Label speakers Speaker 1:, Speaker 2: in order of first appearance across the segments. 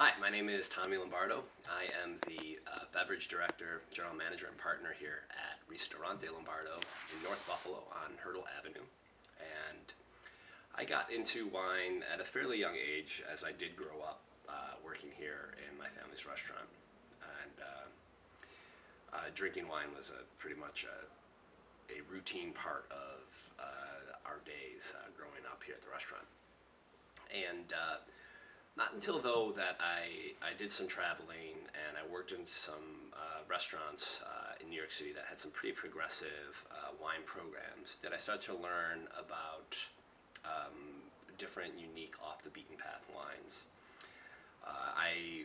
Speaker 1: Hi, my name is Tommy Lombardo. I am the beverage director, general manager, and partner here at Ristorante Lombardo in North Buffalo on Hurdle Avenue. And I got into wine at a fairly young age, as I did grow up working here in my family's restaurant. And drinking wine was pretty much a routine part of our days growing up here at the restaurant. And not until though that I did some traveling and I worked in some restaurants in New York City that had some pretty progressive wine programs did I start to learn about different, unique, off the beaten path wines. I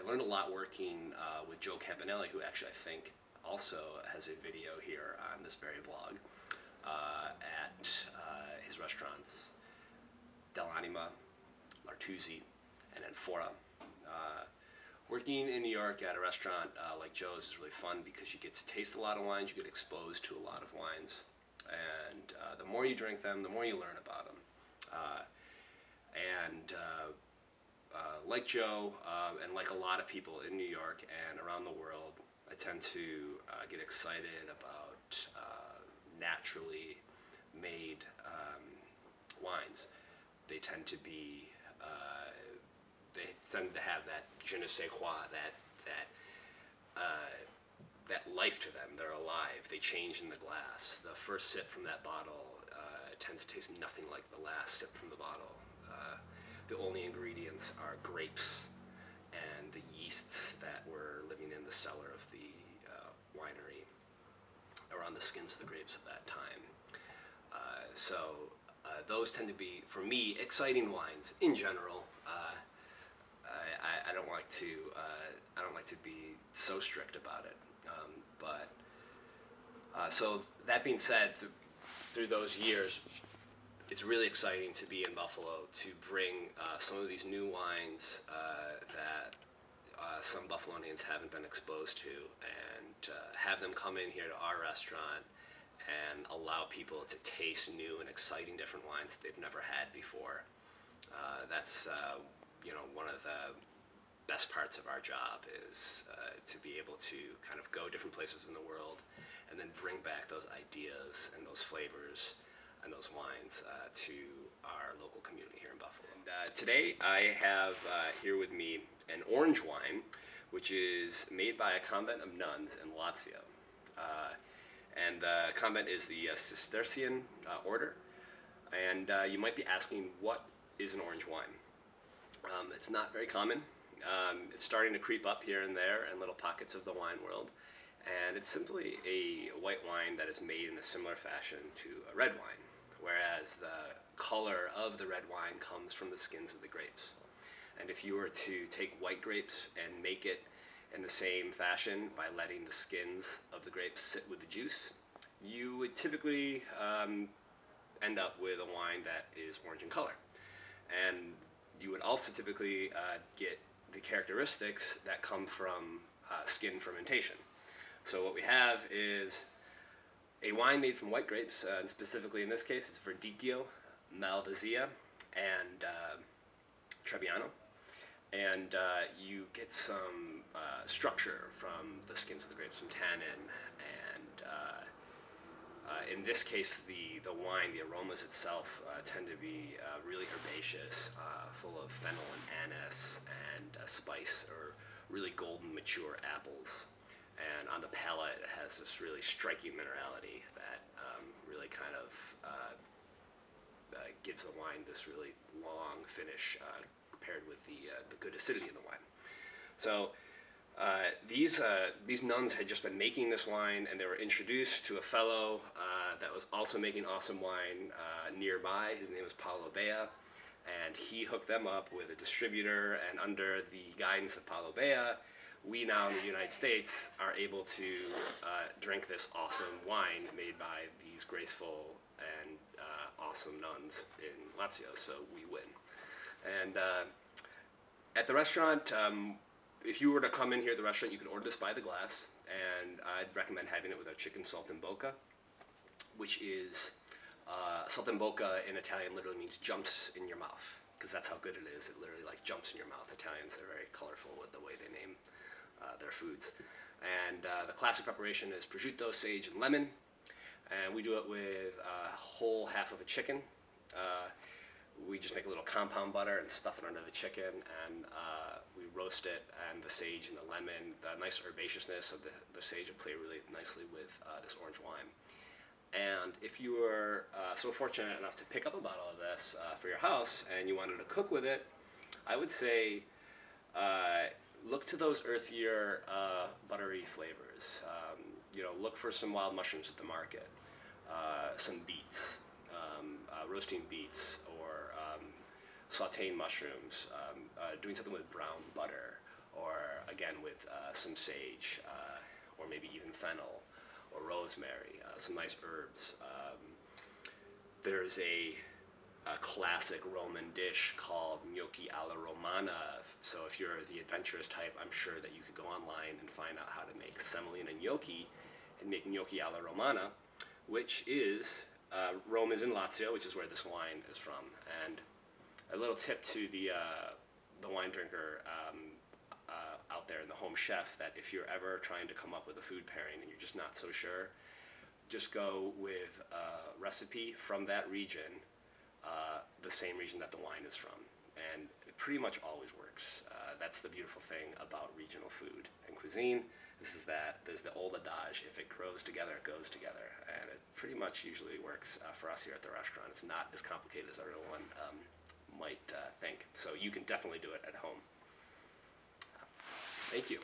Speaker 1: learned a lot working with Joe Campanelli, who actually I think also has a video here on this very blog at his restaurants Dell'Anima, Lartuzzi, and Enfora. Working in New York at a restaurant like Joe's is really fun because you get to taste a lot of wines, you get exposed to a lot of wines, and the more you drink them, the more you learn about them. And like Joe, and like a lot of people in New York and around the world, I tend to get excited about naturally made wines. They tend to be they tend to have that je ne sais quoi, that life to them. They're alive. They change in the glass. The first sip from that bottle tends to taste nothing like the last sip from the bottle. The only ingredients are grapes and the yeasts that were living in the cellar of the winery or on the skins of the grapes at that time. So those tend to be, for me, exciting wines in general. I don't like to be so strict about it. So that being said, through those years, it's really exciting to be in Buffalo to bring some of these new wines that some Buffalonians haven't been exposed to, and have them come in here to our restaurant and allow people to taste new and exciting different wines that they've never had before. That's one of the best parts of our job is to be able to kind of go different places in the world and then bring back those ideas and those flavors and those wines to our local community here in Buffalo. And, today I have here with me an orange wine, which is made by a convent of nuns in Lazio. And the convent is the Cistercian order. And you might be asking, what is an orange wine? It's not very common. It's starting to creep up here and there in little pockets of the wine world. And it's simply a white wine that is made in a similar fashion to a red wine, whereas the color of the red wine comes from the skins of the grapes. And if you were to take white grapes and make it in the same fashion by letting the skins of the grapes sit with the juice, you would typically end up with a wine that is orange in color. And you would also typically get the characteristics that come from skin fermentation. So what we have is a wine made from white grapes, and specifically in this case it's Verdicchio, Malvasia, and Trebbiano. And you get some structure from the skins of the grapes, some tannin, and in this case the wine, the aromas itself tend to be really herbaceous, full of fennel and anise and spice, or really golden mature apples. And on the palate it has this really striking minerality that really kind of gives the wine this really long finish paired with the good acidity in the wine. So these nuns had just been making this wine, and they were introduced to a fellow that was also making awesome wine nearby. His name was Paolo Bea, and he hooked them up with a distributor, and under the guidance of Paolo Bea, we now in the United States are able to drink this awesome wine made by these graceful and awesome nuns in Lazio, so we win. And at the restaurant, if you were to come in here at the restaurant, you could order this by the glass, and I'd recommend having it with a chicken saltimbocca, which is saltimbocca in Italian literally means jumps in your mouth. because that's how good it is. It literally like jumps in your mouth. Italians are very colorful with the way they name their foods. And the classic preparation is prosciutto, sage, and lemon. And we do it with a whole half of a chicken. We just make a little compound butter and stuff it under the chicken, and we roast it, and the sage and the lemon, the nice herbaceousness of the sage will play really nicely with this orange wine. And if you were so fortunate enough to pick up a bottle of this for your house and you wanted to cook with it, I would say look to those earthier, buttery flavors. Look for some wild mushrooms at the market, some beets, roasting beets, or sauteing mushrooms, doing something with brown butter, or again with some sage, or maybe even fennel or rosemary, some nice herbs. There's a classic Roman dish called gnocchi alla romana. So if you're the adventurous type, I'm sure that you could go online and find out how to make semolina gnocchi and make gnocchi alla romana, which is, Rome is in Lazio, which is where this wine is from. And a little tip to the wine drinker out there, and the home chef, that if you're ever trying to come up with a food pairing and you're just not so sure, just go with a recipe from that region, the same region that the wine is from. And it pretty much always works. That's the beautiful thing about regional food and cuisine. This is that there's the old adage, if it grows together, it goes together. And it pretty much usually works for us here at the restaurant. It's not as complicated as everyone might think. So you can definitely do it at home. Thank you.